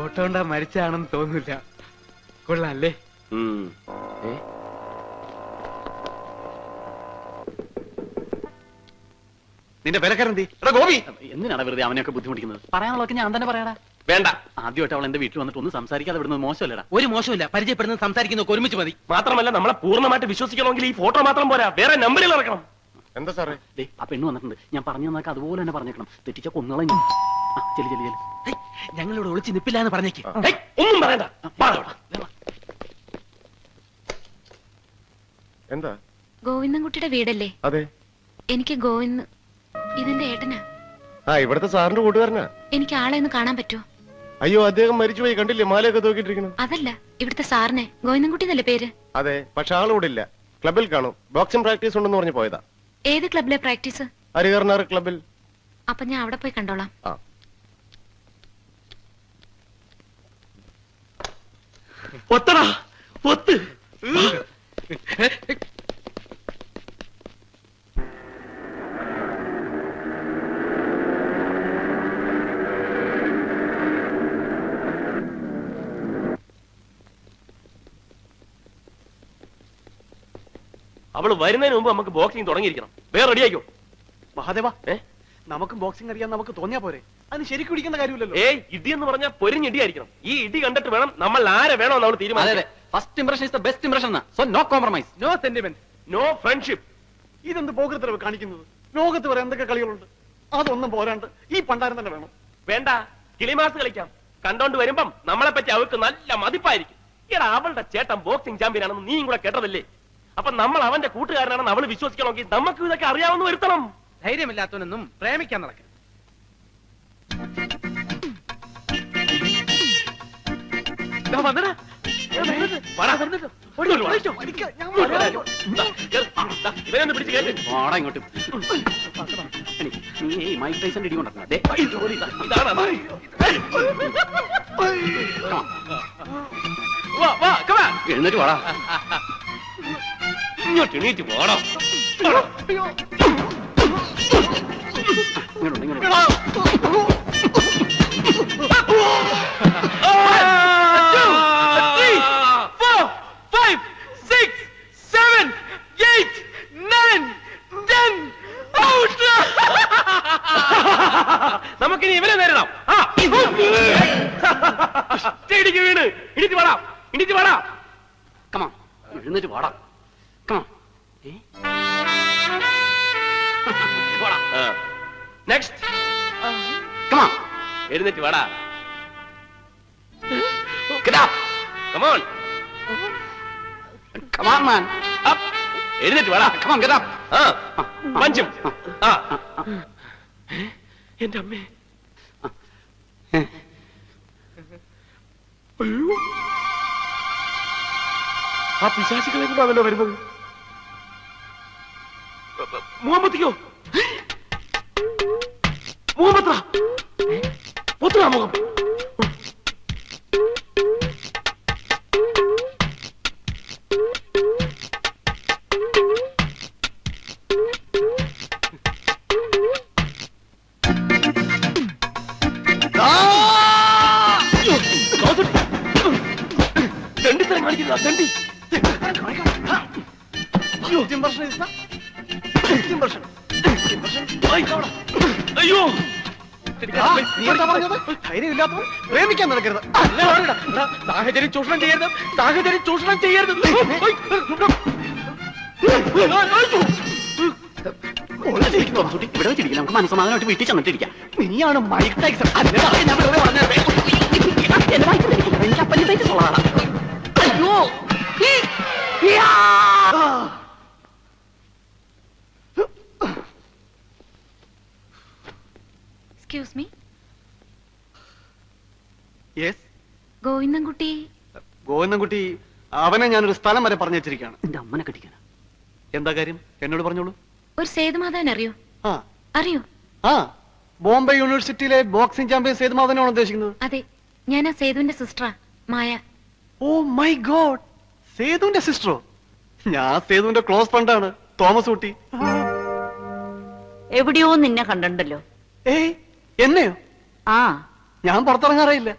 Photo കണ്ടാ മരിച്ചാണെന്ന് തോന്നില്ല. കൊള്ളാല്ലേ? നിന്റെ വിലക്കാരെന്തി? എടാ ഗോപി, എന്തിനാണ് വെറുതെ അവനെയൊക്കെ ബുദ്ധിമുട്ടിക്കുന്നത്? പറയാനുള്ളതൊക്കെ ഞാൻ തന്നെ പറയാടാ. വേണ്ട. ആദ്യമായിട്ട് അവൾ എന്റെ വീട്ടിൽ വന്നിട്ട് ഒന്നും സംസാരിക്കാതെ വിടുന്നത് മോശമല്ലടാ. ഒരു മോശമില്ല, പരിചയപ്പെടുന്നത് സംസാരിക്കുന്നതൊക്കെ ഒരുമിച്ച് മതി. മാത്രമല്ല നമ്മളെ പൂർണ്ണമായിട്ട് വിശ്വസിക്കണമെങ്കിൽ ഈ ഫോട്ടോ മാത്രം പോരാ, വേറെ നമ്പറിൽ ഇറക്കണം. എന്താ സാറേ? ആ പെണ്ണ് വന്നിട്ടുണ്ട്. ഞാൻ പറഞ്ഞു തന്നൊക്കെ അതുപോലെ തന്നെ പറഞ്ഞേക്കണം. തെറ്റിച്ച കൊന്നുകളഞ്ഞു. ചെല്ലി ചെല്ലി ചെല്ലി. ഞങ്ങളിവിടെ ഒളിച്ച് നിപ്പില്ല എന്ന് പറഞ്ഞേക്ക്. ഒന്നും പറയണ്ട. എന്താ? ഗോവിന്ദൻകുട്ടിയുടെ വീടല്ലേ? അതെ. എനിക്ക് ഗോവിന്ദ് ഇതെന്റെ ഏട്ടനാ. ഇവിടുത്തെ സാറിന്റെ കൂട്ടുകാരനാ. എനിക്ക് ആളെ ഒന്ന് കാണാൻ പറ്റുമോ? അയ്യോ, അദ്ദേഹം മരിച്ചുപോയി. കണ്ടില്ലേ മാലയൊക്കെ തൂക്കിട്ടിരിക്കണം? അതല്ല, ഇവിടുത്തെ സാറിനെ. ഗോവിന്ദൻകുട്ടി എന്നല്ലേ പേര്? അതെ, പക്ഷെ ആളിവിടെ ഇല്ല. ക്ലബിൽ കാണും. ബോക്സിംഗ് പ്രാക്ടീസ് ഉണ്ടെന്ന് പറഞ്ഞു പോയതാ. ഏത് ക്ലബിലെ പ്രാക്ടീസ്? ഹരികർണാർ ക്ലബിൽ. അപ്പൊ ഞാൻ അവിടെ പോയി കണ്ടോളാം. ഒത്തടാ, ഒത്ത്. അവള് വരുന്നതിന് മുമ്പ് നമുക്ക് ബോക്സിംഗ് തുടങ്ങിയിരിക്കണം. വേറെ റെഡിയാക്കോ മഹാദേവ? നമുക്ക് ബോക്സിംഗ് അറിയാൻ നമുക്ക് തോന്നിയാ പോരെ? അതിന് ശരിക്കും ഇടിക്കേണ്ട കാര്യമില്ലല്ലോ. ഇടി എന്ന് പറഞ്ഞാൽ പൊരിഞ്ഞിടിയായിരിക്കണം. ഈ ഇടി കണ്ടിട്ട് വേണം നമ്മൾ ആരെ വേണോ നമ്മൾ തീരുമാനിക്കാൻ. First impression is the best impression. So no compromise, no sentiment, no friendship. ഇതെന്ത് പോകൃത്തരവ് കാണിക്കുന്നത്? ലോകത്ത് വരെ എന്തൊക്കെ കളികളുണ്ട്, അതൊന്നും പോരാണ്ട് ഈ പണ്ടാരം തന്നെ വേണം. വേണ്ട, കിളിമാസ് കളിക്കാം. കണ്ടോണ്ട് വരുമ്പം നമ്മളെ പറ്റി അവർക്ക് നല്ല മതിപ്പായിരിക്കും. എടാ, അവളുടെ ചേട്ടൻ ബോക്സിംഗ് ചാമ്പ്യൻ ആണെന്ന് നീയും കൂടെ കേട്ടതല്ലേ? അപ്പൊ നമ്മൾ അവന്റെ കൂട്ടുകാരനാണെന്ന് അവള് വിശ്വസിക്കണമെങ്കിൽ നമുക്ക് ഇതൊക്കെ അറിയാവുന്ന വരുത്തണം. ധൈര്യമില്ലാത്തവനൊന്നും പ്രേമിക്കാൻ നടക്കും. ഇവനൊന്ന് പിടിച്ച് കേട്ട് ഇങ്ങോട്ട്. നീ മൈക്ക് ടൈസൺ ഇടി കൊണ്ടിരുന്ന എഴുന്നേറ്റ് വാടാ. ഇങ്ങോട്ട് എണീറ്റ് പോടാ. ഇങ്ങോട്ട് ഇങ്ങോട്ട്. 4, 5, 6, 7, 8, 9, 10. നമുക്കിനി ഇവനെ നേരിടാം. ഇടിക്ക് വീണ്. ഇടിച്ച് വാടാ, ഇടിച്ച് വാടാ. കമാ, എഴുന്നേറ്റ് വാടാ. കമാ. നെക്സ്റ്റ്. കമാ, എഴുന്നേറ്റ് വാടാ. Get up. Come on. Come on, man. Up. എഴുന്നേറ്റ് വാടാ. Come on, get up. പഞ്ചും. എന്റെ അമ്മേ. അയ്യോ, ആ പിശാചികളെ കൊണ്ടാണല്ലോ വരുന്നത്. മുഹമ്മദിക്കോ? മുഹമ്മദ് ഒത്തുക മുഖം. തെണ്ടിത്തരം കാണിക്കുന്ന തെണ്ടി. അയ്യോ, ധൈര്യമില്ലാത്തവർ പ്രേമിക്കാൻ നടക്കരുത്. സാഹചര്യം ചൂഷണം ചെയ്യരുത്, സാഹചര്യം ചൂഷണം ചെയ്യരുത്. ഇവിടെ വെച്ചിരിക്കും, നമുക്ക് മനസ്സമാധാനമായിട്ട് വീട്ടിൽ ചെന്നിട്ടിരിക്കാം. നീയാണ് മൈക്ക് ടൈസൺ. എനിക്ക് അപ്പനിട്ടേക്ക് ഉള്ളതാണ്. അയ്യോ, excuse me. Yes. Govindankutty. Govindankutty, അവനെ ഞാനൊരു സ്ഥലം വരെ പറഞ്ഞു വെച്ചിരിക്കുകയാണ്. എന്റെ അമ്മനെ കടിക്കാനാ. എന്താ കാര്യം? എന്നോട് പറഞ്ഞോളൂ. ഒരു സേതുമാധവൻ അറിയോ? അറിയോ? ബോംബെ യൂണിവേഴ്സിറ്റിയിലെ ബോക്സിംഗ് ചാമ്പ്യൻ സേതുമാധവനാണ് ഉദ്ദേശിക്കുന്നത്? അതെ, ഞാൻ ആ സേതുവിന്റെ സിസ്റ്ററാ, മായ. Oh my God, സേതുവിന്റെ സിസ്റ്ററോ? ഞാൻ സേതുവിന്റെ ക്ലോസ് ഫ്രണ്ടാണ്, തോമസ് ഊട്ടി. എവിടെയോ നിന്നെ കണ്ടിട്ടുണ്ടല്ലോ. ഏയ്, എന്നെയോ? ആ, ഞാൻ പുറത്തിറങ്ങാറില്ല.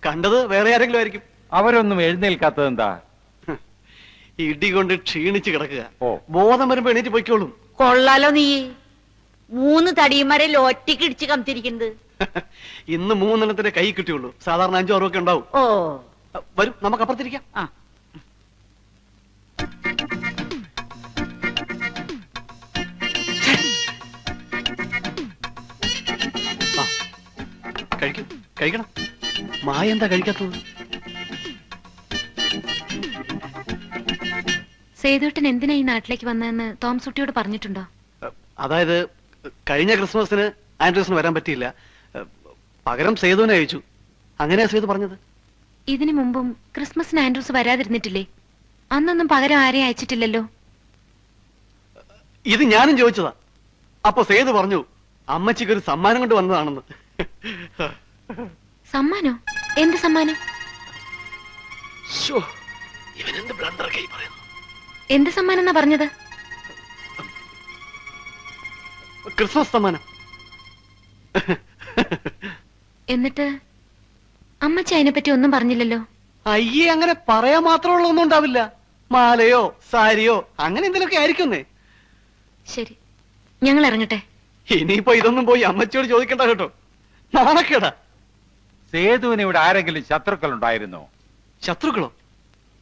കണ്ടത് വേറെ ആരെങ്കിലും ആയിരിക്കും. അവരൊന്നും എഴുന്നേൽക്കാത്തത് എന്താ? ഇടി കൊണ്ട് ക്ഷീണിച്ച് കിടക്കുക. ഓ. ബോധം വരുമ്പോ എണീറ്റ് പൊയ്ക്കോളും. കൊള്ളാലോ നീ 3 തടിയന്മാരെ ഒറ്റയ്ക്ക് ഇടിച്ച് കമത്തിരിക്കുന്നത്. ഇന്ന് 3 കൈ കിട്ടിയുള്ളൂ. സാധാരണ 5 6 ഒക്കെ ഉണ്ടാവും. ഓ വരും, നമുക്ക് അപ്പുറത്തിരിക്കാം. ആ കഴിക്കണം. മായ എന്താ കഴിക്കാത്തത്? സേതുട്ടൻ എന്തിനാ ഈ നാട്ടിലേക്ക് വന്നതെന്ന് തോമസ് കുട്ടിയോട് പറഞ്ഞിട്ടുണ്ടോ? അതായത് കഴിഞ്ഞ ക്രിസ്മസിന് ആൻഡ്രൂസിന് വരാൻ പറ്റിയില്ല. പകരം സേതുവിനെ അയച്ചു. അങ്ങനെയാ സേതു പറഞ്ഞത്. ഇതിനു മുമ്പും ക്രിസ്മസിന് ആൻഡ്രൂസ് വരാതിരുന്നിട്ടില്ലേ? അന്നൊന്നും പകരം ആരെയും അയച്ചിട്ടില്ലല്ലോ. ഇത് ഞാനും ചോദിച്ചതാ. അപ്പൊ സേതു പറഞ്ഞു അമ്മച്ചിക്ക് ഒരു സമ്മാനം കൊണ്ട് വന്നതാണെന്ന്. സമ്മാനോ? എന്ത് സമ്മാനം? എന്ത് സമ്മാനം എന്നാ പറഞ്ഞത്? ക്രിസ്മസ് സമ്മാനം. എന്നിട്ട് അമ്മച്ചി അതിനെപ്പറ്റി ഒന്നും പറഞ്ഞില്ലല്ലോ. അയ്യേ, അങ്ങനെ പറയാൻ മാത്രമുള്ള ഒന്നും ഉണ്ടാവില്ല. മാലയോ സാരിയോ അങ്ങനെ എന്തെങ്കിലുമൊക്കെ ആയിരിക്കുന്നേ. ശരി, ഞങ്ങൾ ഇറങ്ങട്ടെ. ഇനിയിപ്പോ ഇതൊന്നും പോയി അമ്മച്ചിയോട് ചോദിക്കണ്ട കേട്ടോ. നാണക്കേടാ. സേതുവിന് ഇവിടെ ആരെങ്കിലും ശത്രുക്കൾ ഉണ്ടായിരുന്നോ? ശത്രുക്കളോ?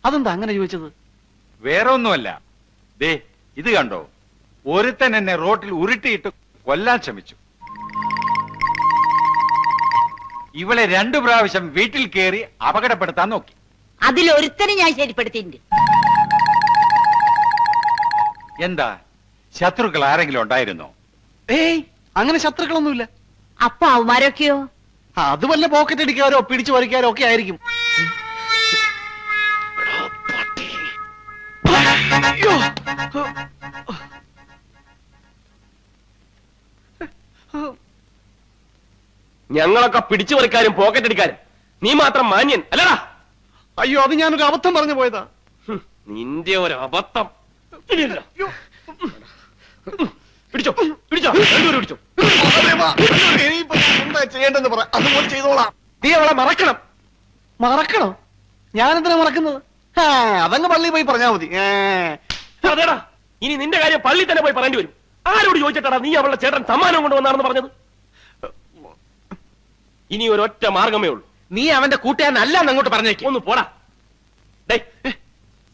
അതെന്താ അങ്ങനെ ചോദിച്ചത്? വേറെ ഒന്നുമല്ല. ദേ ഇത് കണ്ടോ, ഒരുത്തൻ എന്നെ റോട്ടിൽ ഉരുട്ടിയിട്ട് കൊല്ലാൻ ശ്രമിച്ചു. ഇവളെ 2 പ്രാവശ്യം വീട്ടിൽ കയറി അപകടപ്പെടുത്താൻ നോക്കി. അതിലൊരുത്തനെ ഞാൻ ശരിപ്പെടുത്തിയിട്ടുണ്ട്. എന്താ, ശത്രുക്കൾ ആരെങ്കിലും ഉണ്ടായിരുന്നോ? ഏയ്, അങ്ങനെ ശത്രുക്കളൊന്നുമില്ല. അപ്പൊ അവന്മാരൊക്കെയോ? അത് വല്ല പോക്കറ്റ് അടിക്കാരോ പിടിച്ചു പറിക്കാരോ ഒക്കെ ആയിരിക്കും. അയ്യോ. ഞങ്ങളൊക്കെ പിടിച്ചു പറിക്കാരും പോക്കറ്റ് അടിക്കാരും, നീ മാത്രം മാന്യൻ അല്ലടാ. അയ്യോ, അത് ഞാനൊരു അബദ്ധം പറഞ്ഞു പോയതാ. നിന്റെ ഒരു അബദ്ധം. പിടിച്ചോ പിടിച്ചോ, രണ്ടുപേരും പിടിച്ചോ. എന്താ ചെയ്യേണ്ടെന്ന് പറ, അതുപോലെ ചെയ്തോളാം. നീ അവളെ മറക്കണം. മറക്കണോ? ഞാനെന്തിനാ മറക്കുന്നത്? അതങ്ങ് പള്ളി പോയി പറഞ്ഞാ മതി. അതേടാ, ഇനി നിന്റെ കാര്യം പള്ളി തന്നെ പോയി പറയേണ്ടി വരും. ആരോട് ചോദിച്ചിട്ടാടാ നീ അവളുടെ ചേട്ടൻ സമ്മാനം കൊണ്ടുവന്നാണെന്ന് പറഞ്ഞത്? ഇനി ഒരൊറ്റ മാർഗമേ ഉള്ളൂ. നീ അവന്റെ കൂട്ടുകാരനല്ല അങ്ങോട്ട് പറഞ്ഞേക്ക്. ഒന്ന് പോടാ.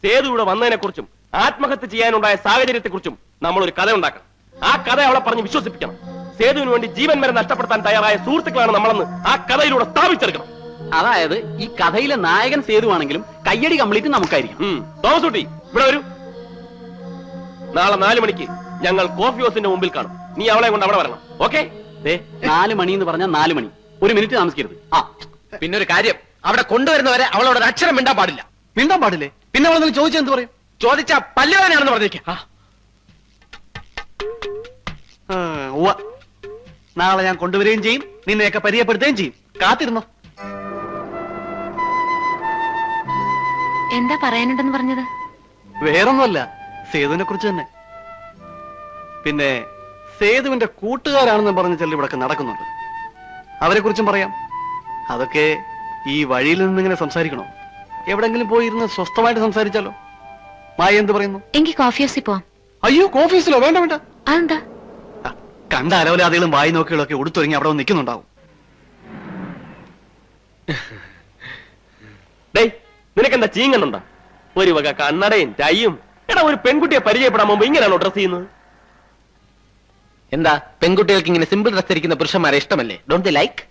സേതു ഇവിടെ വന്നതിനെ കുറിച്ചും ആത്മഹത്യ ചെയ്യാനുണ്ടായ സാഹചര്യത്തെ കുറിച്ചും നമ്മൾ ഒരു കഥ ഉണ്ടാക്കണം. ആ കഥ അവളെ പറഞ്ഞ് വിശ്വസിപ്പിക്കണം. സേതുവിന് വേണ്ടി ജീവൻ വരെ നഷ്ടപ്പെടുത്താൻ തയ്യാറായ സുഹൃത്തുക്കളാണ് നമ്മളെന്ന് ആ കഥയിലൂടെ സ്ഥാപിച്ചെടുക്കണം. അതായത് ഈ കഥയിലെ നായകൻ സേതുവാണെങ്കിലും കയ്യടി കംപ്ലീറ്റ് നമുക്കായിരിക്കും. തോമസ് കുട്ടി ഇവിടെ വരൂ. നാളെ 4 മണിക്ക് ഞങ്ങൾ കോഫി ഹൗസിന്റെ മുമ്പിൽ കാണും. നീ അവളെ കൊണ്ട് അവിടെ വരണം. ഓക്കെ? 4 മണി എന്ന് പറഞ്ഞാൽ 4 മണി. 1 മിനിറ്റ് താമസിക്കരുത്. പിന്നെ ഒരു കാര്യം, അവിടെ കൊണ്ടുവരുന്നവരെ അവളോട് ഒരു അക്ഷരം മിണ്ടാൻ പാടില്ല. മിണ്ടാൻ പാടില്ലേ? പിന്നെ അവളെന്തെങ്കിലും ചോദിച്ചാൽ എന്ത് പറയും? ചോദിച്ചാ പല്ലുവേദനയാണെന്ന് പറഞ്ഞേക്കാം. നാളെ ഞാൻ കൊണ്ടുവരികയും ചെയ്യും, നിന്നെയൊക്കെ പരിചയപ്പെടുത്തുകയും ചെയ്യും. കാത്തിരുന്നോ. എന്താ പറയാനുണ്ടെന്ന് പറഞ്ഞത്? വേറൊന്നുമല്ല, സേതുവിനെ കുറിച്ച് തന്നെ. പിന്നെ സേതുവിന്റെ കൂട്ടുകാരാണെന്ന് പറഞ്ഞ ചെല്ലി ഇവിടെ നടക്കുന്നുണ്ട്. അവരെ കുറിച്ചും പറയാം. അതൊക്കെ ഈ വഴിയിൽ നിന്നിങ്ങനെ സംസാരിക്കണോ? എവിടെങ്കിലും പോയിരുന്ന് സ്വസ്ഥമായിട്ട് സംസാരിച്ചാലോ? മായ എന്ത് പറയുന്നു? എനിക്ക് കോഫി ഹൗസിൽ പോവാം. അയ്യോ, കോഫീസിലോ? വേണ്ട വേണ്ട. അതെന്താ? കണ്ട അലവലാദികളും വായി നോക്കികളൊക്കെ ഉടുത്തൊരുങ്ങി അവിടെ നിൽക്കുന്നുണ്ടാവും. നിനക്കെന്താ ചീങ്ങുന്നുണ്ടോ? ഒരു വക കണ്ണടയും ടൈയും. എടാ, ഒരു പെൺകുട്ടിയെ പരിചയപ്പെടാൻ മുമ്പ് ഇങ്ങനെയാണോ ഡ്രസ് ചെയ്യുന്നത്? എന്താ, പെൺകുട്ടികൾക്ക് ഇങ്ങനെ സിമ്പിൾ ഡ്രസ് ധരിക്കുന്ന പുരുഷന്മാരെ ഇഷ്ടമല്ലേ? Don't they like?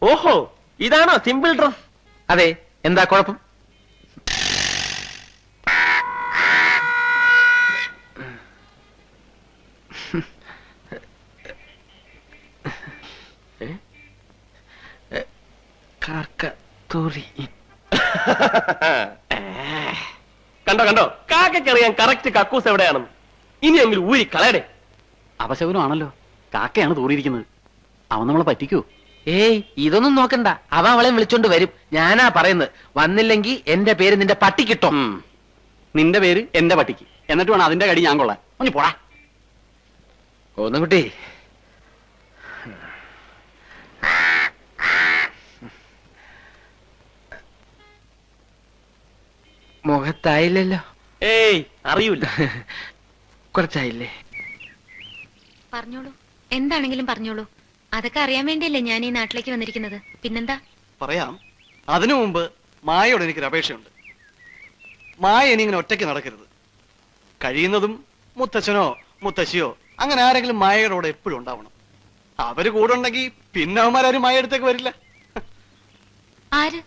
ഓഹോ, ഇതാണോ സിമ്പിൾ ഡ്രസ്? അതെ, എന്താ കുഴപ്പം? കണ്ടോ കണ്ടോ, കാക്കറിയാൻ കറക്റ്റ് കക്കൂസ് എവിടെയാണെന്ന്. ഇനിയെങ്കിലും ഊരി കളയടേ. അപശകുനമാണല്ലോ, കാക്കയാണ് തൂറിയിരിക്കുന്നത്. അവൻ നമ്മളെ പറ്റിക്കൂ? ഏയ്, ഇതൊന്നും നോക്കണ്ട. അവ അവളെ വിളിച്ചോണ്ട് വരും. ഞാനാ പറയുന്നത്, വന്നില്ലെങ്കിൽ എന്റെ പേര് നിന്റെ പട്ടിക്കിട്ടോ. നിന്റെ പേര് എന്റെ പട്ടിക്ക്, എന്നിട്ട് വേണം അതിന്റെ കടി ഞാൻ കൊള്ളാൻ. ഒന്ന് പോടാ. ഒന്നും കുട്ടി, മുഖത്തായില്ലല്ലോ. ഏയ് അറിയൂല. കുറച്ചായില്ലേ? പറഞ്ഞോളൂ, എന്താണെങ്കിലും പറഞ്ഞോളൂ. അതൊക്കെ അറിയാൻ വേണ്ടിയല്ലേ ഞാൻ ഈ നാട്ടിലേക്ക് വന്നിരിക്കുന്നത്. പിന്നെന്താ? പറയാം. അതിനു മുമ്പ് മായയോട് എനിക്കൊരു അപേക്ഷയുണ്ട്. മായ ഇനി ഇങ്ങനെ ഒറ്റയ്ക്ക് നടക്കരുത്. കഴിയുന്നതും മുത്തച്ഛനോ മുത്തശ്ശിയോ അങ്ങനെ ആരെങ്കിലും മായയുടെ കൂടെ എപ്പോഴും ഉണ്ടാവണം. അവര് കൂടെ ഉണ്ടെങ്കിൽ പിന്നെ അവന്മാരും മായ അടുത്തേക്ക് വരില്ല. ആര്?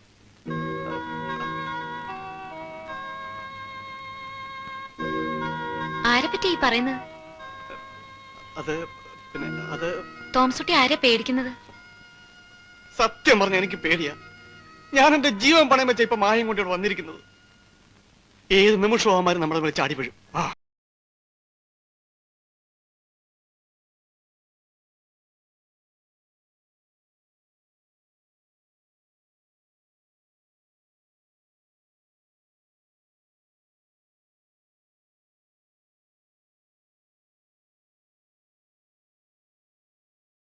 ആരെ പറ്റി ഈ പറയുന്നത്? അത് പിന്നെ അത് തോംസുട്ടി ആരെ പേടിക്കുന്നത്? സത്യം പറഞ്ഞ എനിക്ക് പേടിയാ. ഞാൻ എന്റെ ജീവൻ പണയം വെച്ച ഇപ്പൊ മായം കൊണ്ടിവിടെ വന്നിരിക്കുന്നത്. ഏത് നിമിഷവും അവന്മാരും നമ്മളെ വിളിച്ച് അടിപൊഴും.